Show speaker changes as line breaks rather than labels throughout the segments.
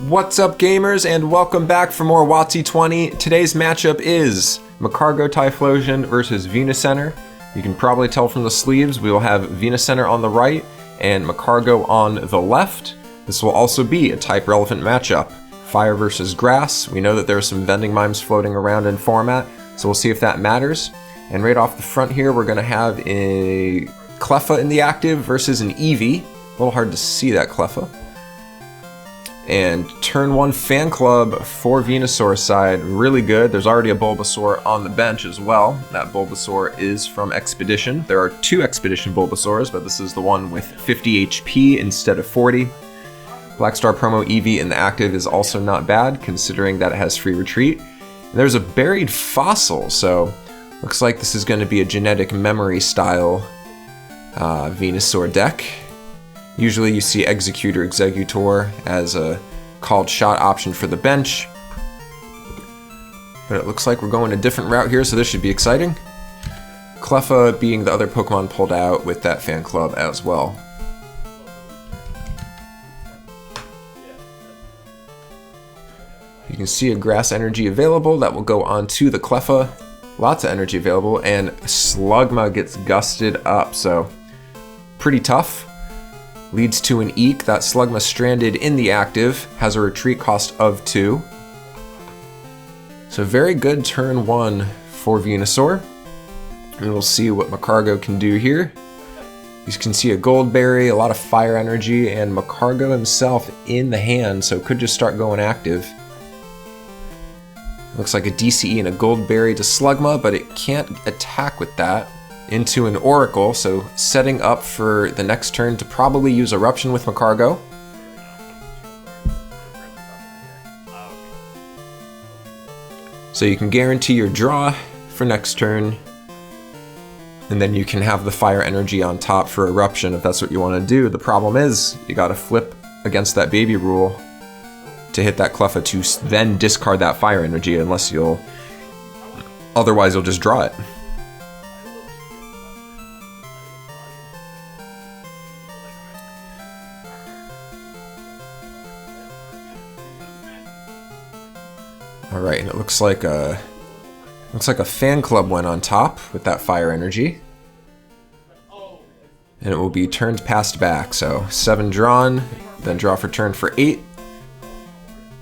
What's up, gamers, and welcome back for more WotC-20. Today's matchup is Magcargo Typhlosion versus VenuCenter. You can probably tell from the sleeves we will have VenuCenter on the right and Magcargo on the left. This will also be a type-relevant matchup. Fire versus grass. We know that there are some vending mimes floating around in format, so we'll see if that matters. And right off the front here, we're going to have a Cleffa in the active versus an Eevee. A little hard to see that Cleffa. And turn 1 fan club for Venusaur's side, really good. There's already a Bulbasaur on the bench as well. That Bulbasaur is from Expedition. There are 2 Expedition Bulbasaurs, but this is the one with 50 HP instead of 40. Black Star promo Eevee in the active is also not bad, considering that it has free retreat. And there's a buried fossil, so looks like this is going to be a genetic memory style Venusaur deck. Usually you see Executor as a called shot option for the bench. But it looks like we're going a different route here, so this should be exciting. Cleffa being the other Pokemon pulled out with that fan club as well. You can see a grass energy available that will go onto the Cleffa. Lots of energy available, and Slugma gets gusted up, so pretty tough. Leads to an Eek. That Slugma stranded in the active, has a retreat cost of 2. So very good turn 1 for Venusaur. And we'll see what Magcargo can do here. You can see a Gold Berry, a lot of fire energy, and Magcargo himself in the hand, so could just start going active. Looks like a DCE and a Gold Berry to Slugma, but it can't attack with that. Into an Oracle, so setting up for the next turn to probably use Eruption with Magcargo. So you can guarantee your draw for next turn, and then you can have the fire energy on top for Eruption if that's what you want to do. The problem is, you gotta flip against that baby rule to hit that Cleffa to then discard that fire energy, otherwise you'll just draw it. All right, and it looks like a fan club went on top with that fire energy, and it will be turned passed back. So 7 drawn, then draw for turn for 8,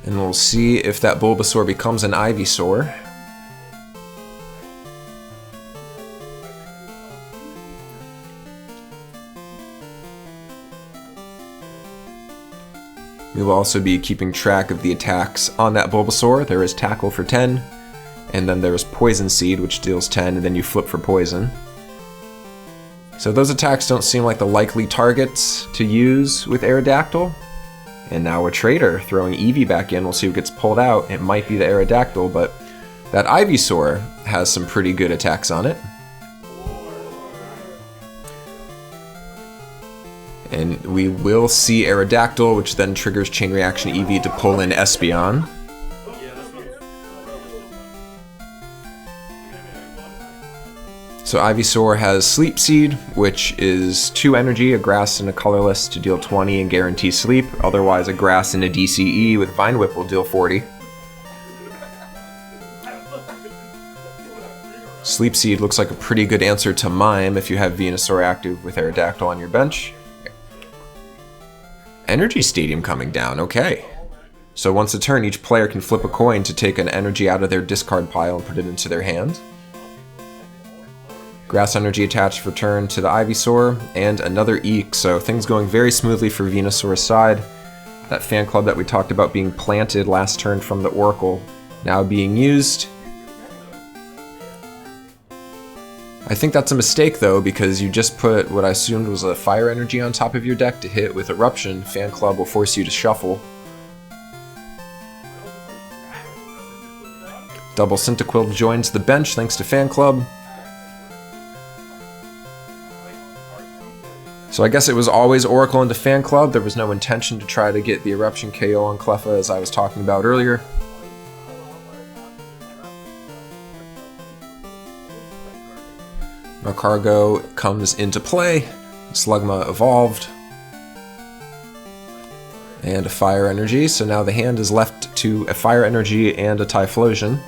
and we'll see if that Bulbasaur becomes an Ivysaur. We will also be keeping track of the attacks on that Bulbasaur. There is Tackle for 10, and then there is Poison Seed, which deals 10, and then you flip for Poison. So those attacks don't seem like the likely targets to use with Aerodactyl. And now a Trader throwing Eevee back in. We'll see who gets pulled out. It might be the Aerodactyl, but that Ivysaur has some pretty good attacks on it. And we will see Aerodactyl, which then triggers Chain Reaction Eevee to pull in Espeon. So Ivysaur has Sleep Seed, which is 2 energy, a grass and a colorless to deal 20 and guarantee sleep. Otherwise, a grass and a DCE with Vine Whip will deal 40. Sleep Seed looks like a pretty good answer to Mime if you have Venusaur active with Aerodactyl on your bench. Energy Stadium coming down, okay. So once a turn, each player can flip a coin to take an energy out of their discard pile and put it into their hand. Grass energy attached for turn to the Ivysaur, and another Eek, so things going very smoothly for Venusaur's side. That fan club that we talked about being planted last turn from the Oracle, now being used. I think that's a mistake though, because you just put what I assumed was a fire energy on top of your deck to hit with Eruption. Fan Club will force you to shuffle. Double Cyndaquil joins the bench thanks to Fan Club. So I guess it was always Oracle into Fan Club. There was no intention to try to get the Eruption KO on Cleffa as I was talking about earlier. Magcargo comes into play. Slugma evolved. and a fire energy, so now the hand is left to a fire energy and a Typhlosion.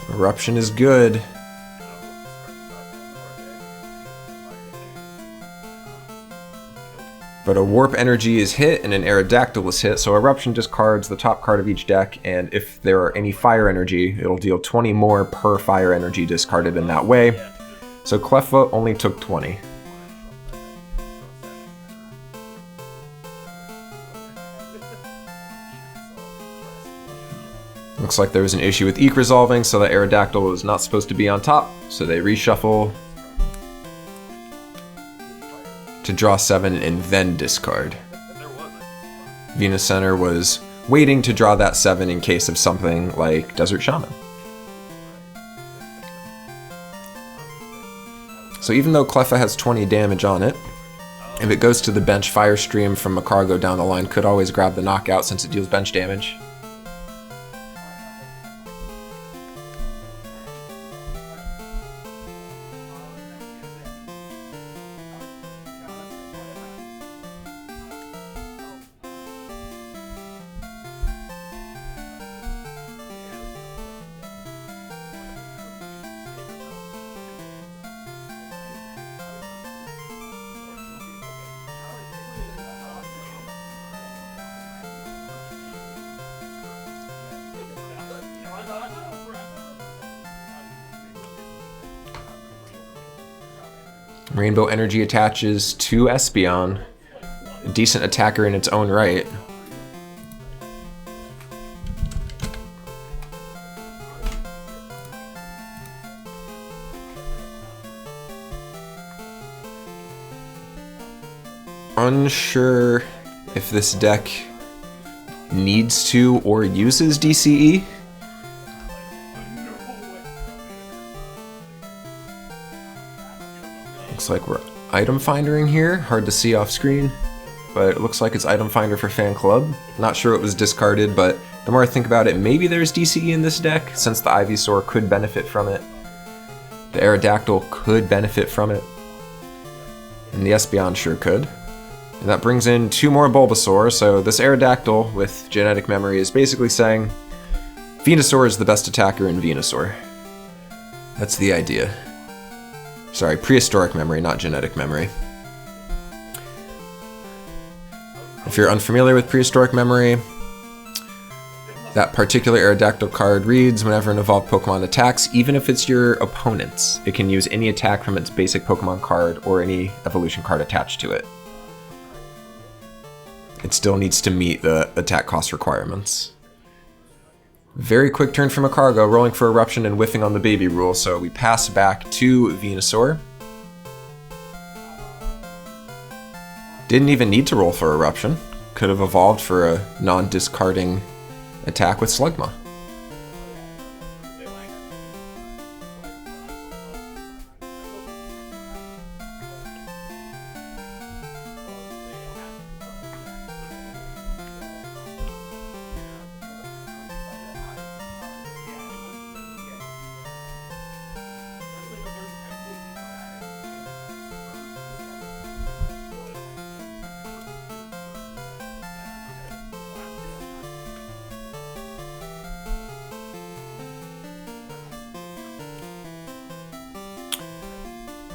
Eruption is good. But a Warp Energy is hit and an Aerodactyl is hit, so Eruption discards the top card of each deck, and if there are any Fire Energy, it'll deal 20 more per Fire Energy discarded in that way. So Cleffa only took 20. Looks like there was an issue with Eek resolving, so the Aerodactyl was not supposed to be on top, so they reshuffle to draw 7 and then discard. VenuCenter was waiting to draw that 7 in case of something like Desert Shaman. So even though Cleffa has 20 damage on it, if it goes to the bench, Fire Stream from Magcargo down the line could always grab the knockout since it deals bench damage. Rainbow Energy attaches to Espeon, a decent attacker in its own right. Unsure if this deck needs to or uses DCE. Looks like we're item findering here. Hard to see off screen, but it looks like it's item finder for Fan Club. Not sure it was discarded, but the more I think about it, maybe there's DCE in this deck, since the Ivysaur could benefit from it. The Aerodactyl could benefit from it. And the Espeon sure could. And that brings in 2 more Bulbasaur, so this Aerodactyl with Genetic Memory is basically saying Venusaur is the best attacker in Venusaur. That's the idea. Sorry, Prehistoric Memory, not Genetic Memory. If you're unfamiliar with Prehistoric Memory, that particular Aerodactyl card reads, whenever an evolved Pokemon attacks, even if it's your opponent's, it can use any attack from its basic Pokemon card or any evolution card attached to it. It still needs to meet the attack cost requirements. Very quick turn from Magcargo, rolling for Eruption and whiffing on the baby rule, so we pass back to Venusaur. Didn't even need to roll for Eruption. Could have evolved for a non-discarding attack with Slugma.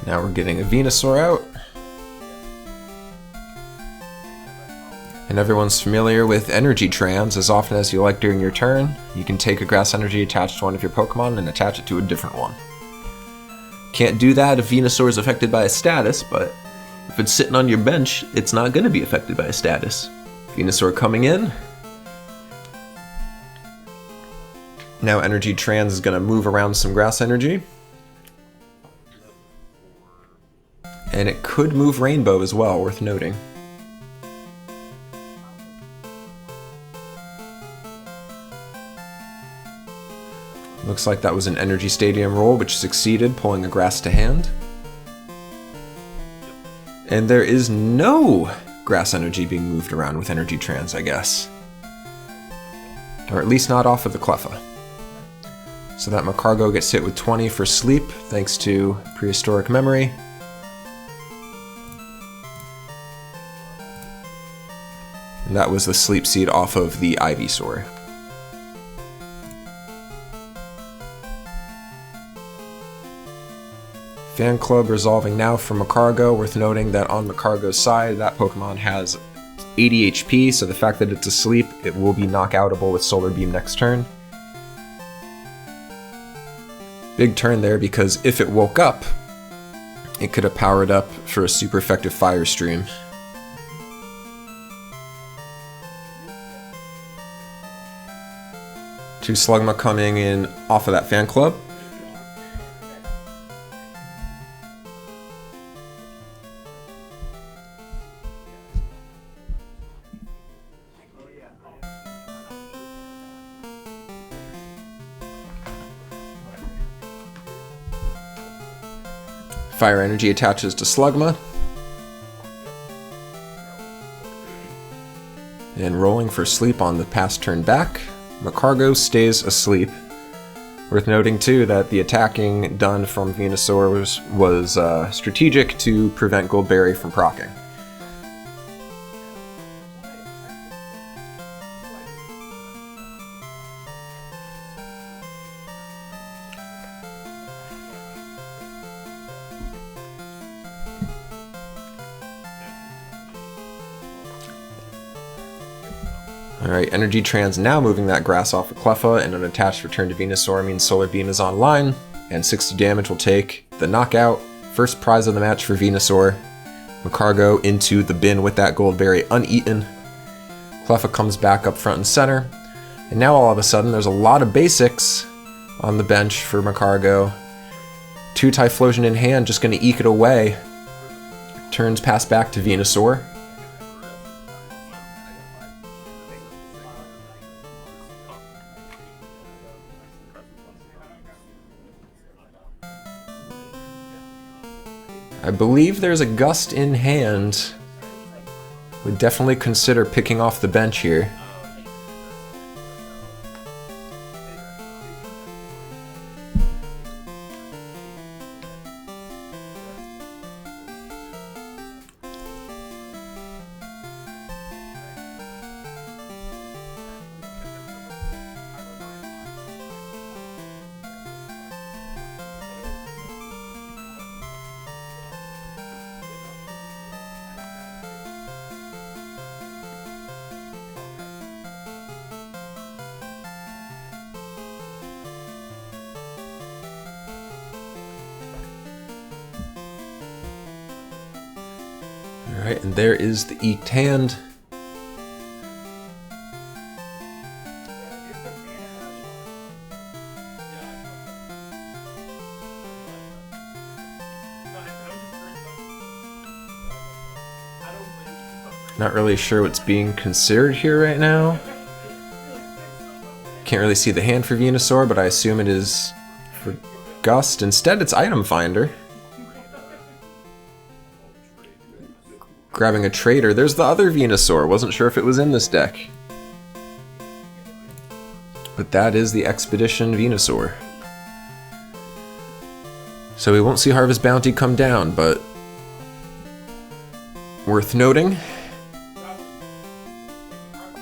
Now we're getting a Venusaur out. And everyone's familiar with Energy Trans. As often as you like during your turn, you can take a Grass Energy attached to one of your Pokemon and attach it to a different one. Can't do that if Venusaur is affected by a status, but if it's sitting on your bench, it's not going to be affected by a status. Venusaur coming in. Now Energy Trans is going to move around some Grass Energy. And it could move Rainbow as well, worth noting. Looks like that was an Energy Stadium roll, which succeeded, pulling a Grass to hand. And there is no Grass Energy being moved around with Energy Trans, I guess. Or at least not off of the Cleffa. So that Magcargo gets hit with 20 for sleep, thanks to Prehistoric Memory. That was the Sleep Seed off of the Ivysaur. Fan Club resolving now for Magcargo. Worth noting that on Magcargo's side, that Pokemon has 80 HP, so the fact that it's asleep, it will be knockoutable with Solar Beam next turn. Big turn there, because if it woke up, it could have powered up for a super effective Fire Stream. Two Slugma coming in off of that Fan Club. Fire Energy attaches to Slugma. And rolling for sleep on the pass turn back. Magcargo stays asleep. Worth noting too that the attacking done from Venusaur was strategic to prevent Goldberry from proccing. Alright, Energy Trans now moving that grass off of Cleffa, and an attached return to Venusaur means Solar Beam is online, and 60 damage will take the knockout. First prize of the match for Venusaur. Magcargo into the bin with that Goldberry uneaten. Cleffa comes back up front and center, and now all of a sudden there's a lot of basics on the bench for Magcargo. Two Typhlosion in hand, just going to eke it away. Turns pass back to Venusaur. I believe there's a Gust in hand. Would definitely consider picking off the bench here. Alright, and there is the eked hand. Not really sure what's being considered here right now. Can't really see the hand for Venusaur, but I assume it is for Gust. Instead, it's Item Finder. Grabbing a trader. There's the other Venusaur. Wasn't sure if it was in this deck. But that is the Expedition Venusaur. So we won't see Harvest Bounty come down, but worth noting,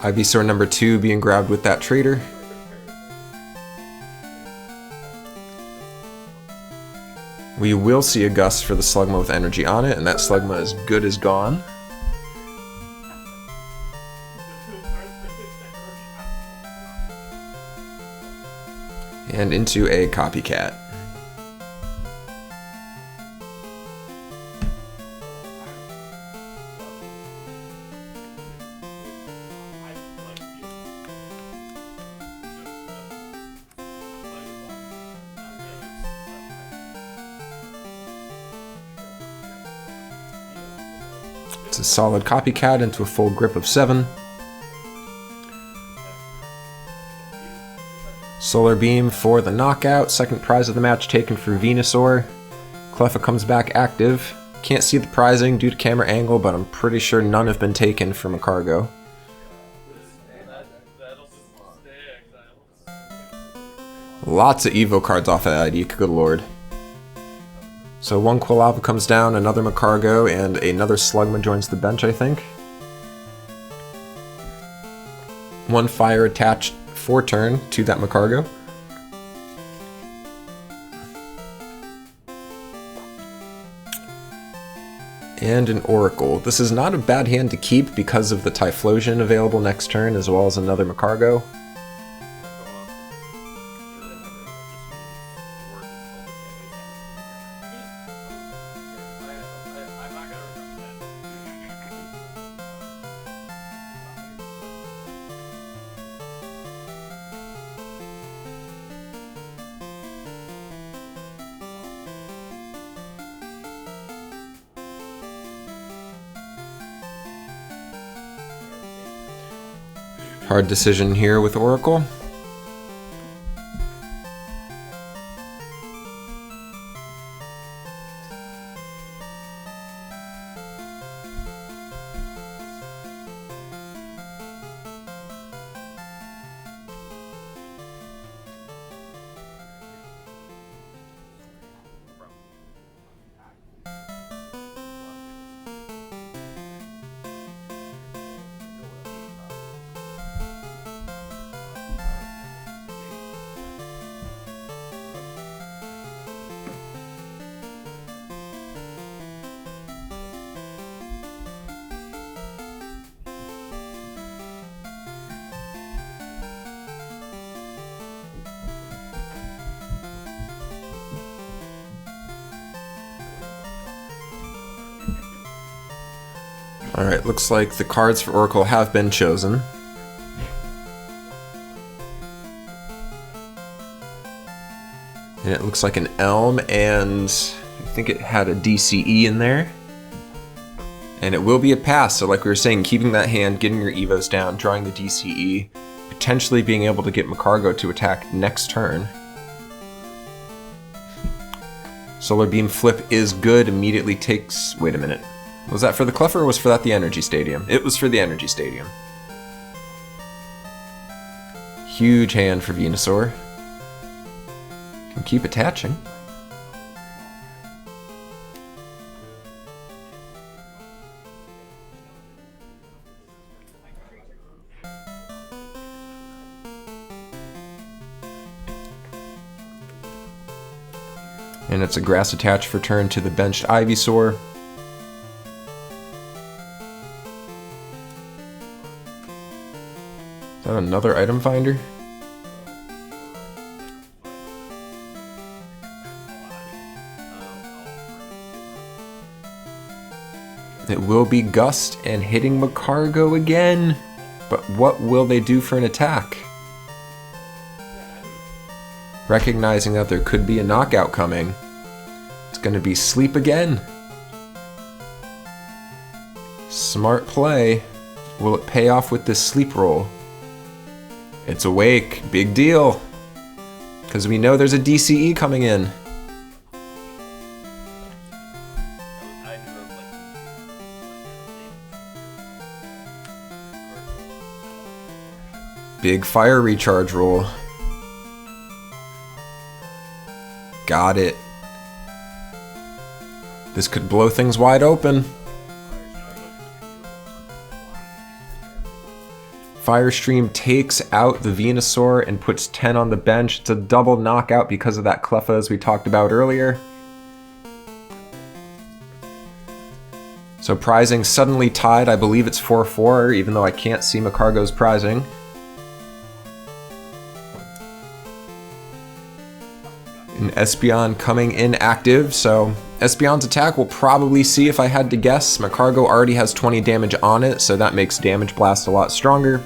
Ivysaur number 2 being grabbed with that trader. We will see a Gust for the Slugma with energy on it, and that Slugma is good as gone. And into a Copycat. It's a solid Copycat into a full grip of 7. Solar Beam for the knockout. Second prize of the match taken for Venusaur. Cleffa comes back active. Can't see the prizing due to camera angle, but I'm pretty sure none have been taken for Magcargo. Lots of Evo cards off of that ID, good lord. So one Quilava comes down, another Magcargo, and another Slugma joins the bench, I think. 1 fire attached for turn to that Magcargo. And an Oracle. This is not a bad hand to keep because of the Typhlosion available next turn, as well as another Magcargo. Hard decision here with Oracle. Alright, looks like the cards for Oracle have been chosen. And it looks like an Elm, and I think it had a DCE in there. And it will be a pass, so like we were saying, keeping that hand, getting your Evos down, drawing the DCE, potentially being able to get Magcargo to attack next turn. Solar Beam Flip is good, immediately takes... Wait a minute. Was that for the Cleffer or was for that the Energy Stadium? It was for the Energy Stadium. Huge hand for Venusaur. Can keep attaching. And it's a Grass Attach for turn to the benched Ivysaur. Is that another item finder? It will be Gust and hitting Magcargo again. But what will they do for an attack? Recognizing that there could be a knockout coming, it's going to be Sleep again. Smart play. Will it pay off with this Sleep roll? It's Awake. Big deal. Because we know there's a DCE coming in. Big Fire Recharge roll. Got it. This could blow things wide open. Firestream takes out the Venusaur and puts 10 on the bench. It's a double knockout because of that Cleffa as we talked about earlier. So prizing suddenly tied. I believe it's 4-4, even though I can't see Magcargo's prizing. And Espeon coming in active, so Espeon's attack will probably see if I had to guess. Magcargo already has 20 damage on it, so that makes Damage Blast a lot stronger.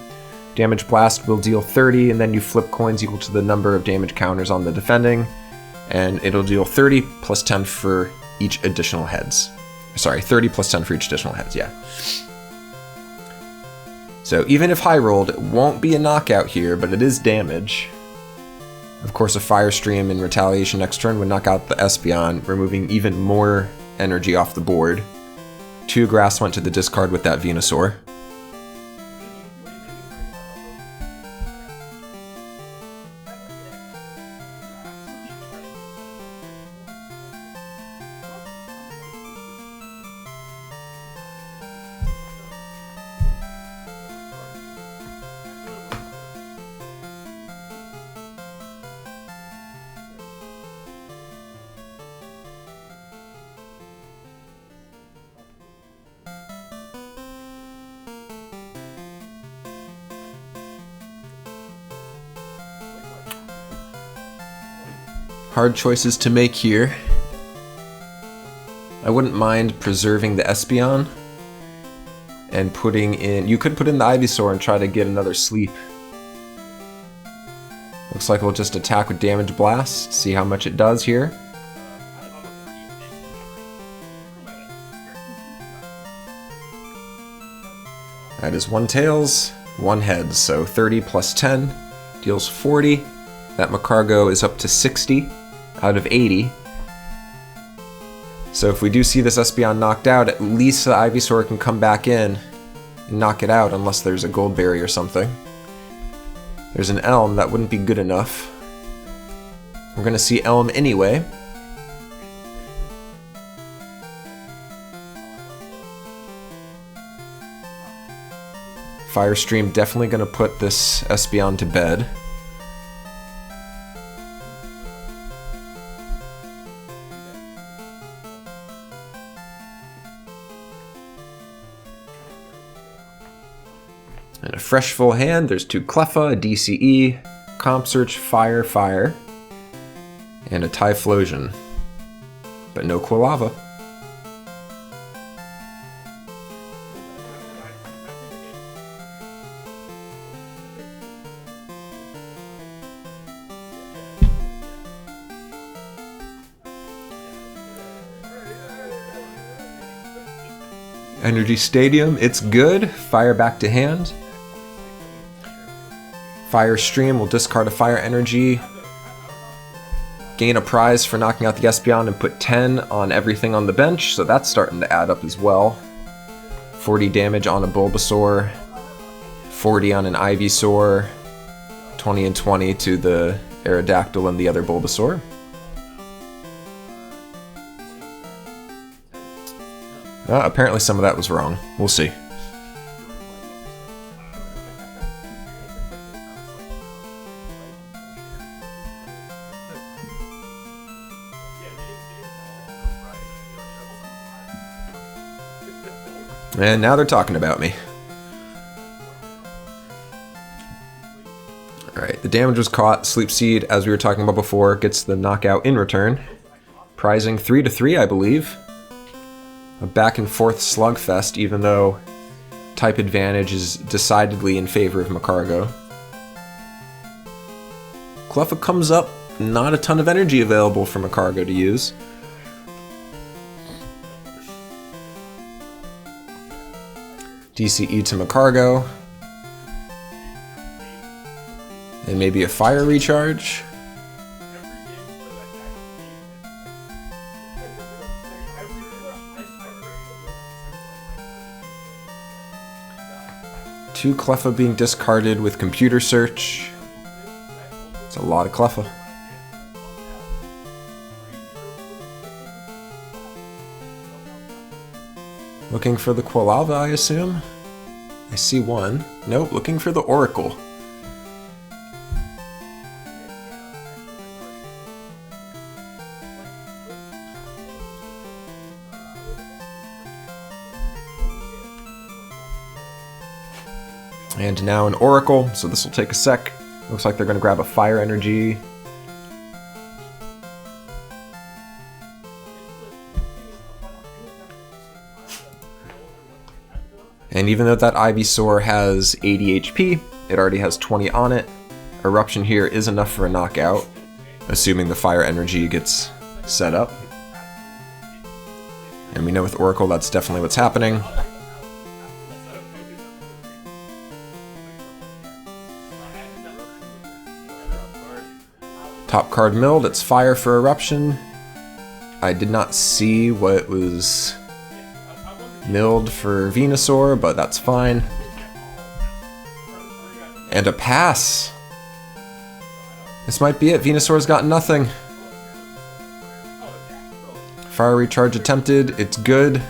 Damage Blast will deal 30, and then you flip coins equal to the number of damage counters on the defending, and it'll deal 30 plus 10 for each additional heads. Sorry, 30 plus 10 for each additional heads, yeah. So even if high rolled, it won't be a knockout here, but it is damage. Of course, a Firestream in retaliation next turn would knock out the Espeon, removing even more energy off the board. 2 grass went to the discard with that Venusaur. Hard choices to make here. I wouldn't mind preserving the Espeon and putting in... You could put in the Ivysaur and try to get another sleep. Looks like we'll just attack with Damage Blast, see how much it does here. That is 1 tails, 1 heads, so 30 plus 10 deals 40. That Magcargo is up to 60 out of 80. So if we do see this Espeon knocked out, at least the Ivysaur can come back in and knock it out, unless there's a Goldberry or something. There's an Elm, that wouldn't be good enough. We're gonna see Elm anyway. Fire Stream definitely gonna put this Espeon to bed. And a fresh full hand, there's 2 Cleffa, a DCE, Comp Search, Fire, and a Typhlosion. But no Quilava. Energy Stadium, it's good. Fire back to hand. Fire Stream will discard a Fire Energy, gain a prize for knocking out the Espeon, and put 10 on everything on the bench, so that's starting to add up as well. 40 damage on a Bulbasaur, 40 on an Ivysaur, 20 and 20 to the Aerodactyl and the other Bulbasaur. Apparently some of that was wrong. We'll see. And now they're talking about me. Alright, the damage was caught. Sleep Seed, as we were talking about before, gets the knockout in return. Prizing 3-3, I believe. A back and forth slugfest, even though type advantage is decidedly in favor of Magcargo. Cleffa comes up, not a ton of energy available for Magcargo to use. DCE to Magcargo. And maybe a Fire Recharge. Two Cleffa being discarded with Computer Search. It's a lot of Cleffa. Looking for the Quilava, I assume? I see one. Nope, looking for the Oracle. And now an Oracle, so this will take a sec. Looks like they're going to grab a Fire Energy. And even though that Ivysaur has 80 HP, it already has 20 on it. Eruption here is enough for a knockout, assuming the Fire Energy gets set up. And we know with Oracle that's definitely what's happening. Top card milled, it's Fire for Eruption. I did not see what was milled for Venusaur, but that's fine. And a pass! This might be it, Venusaur's got nothing. Fire Recharge attempted, it's good.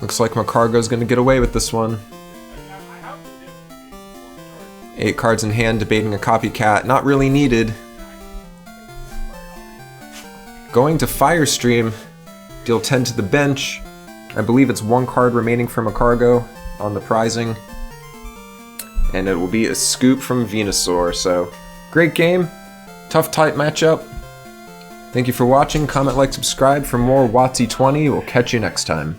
Looks like Magcargo's gonna get away with this one. 8 cards in hand, debating a copycat, not really needed. Going to Fire Stream, deal 10 to the bench. I believe it's 1 card remaining for Magcargo on the prizing. and it will be a scoop from Venusaur. So, great game, tough type matchup. Thank you for watching. Comment, like, subscribe for more WotC-20. We'll catch you next time.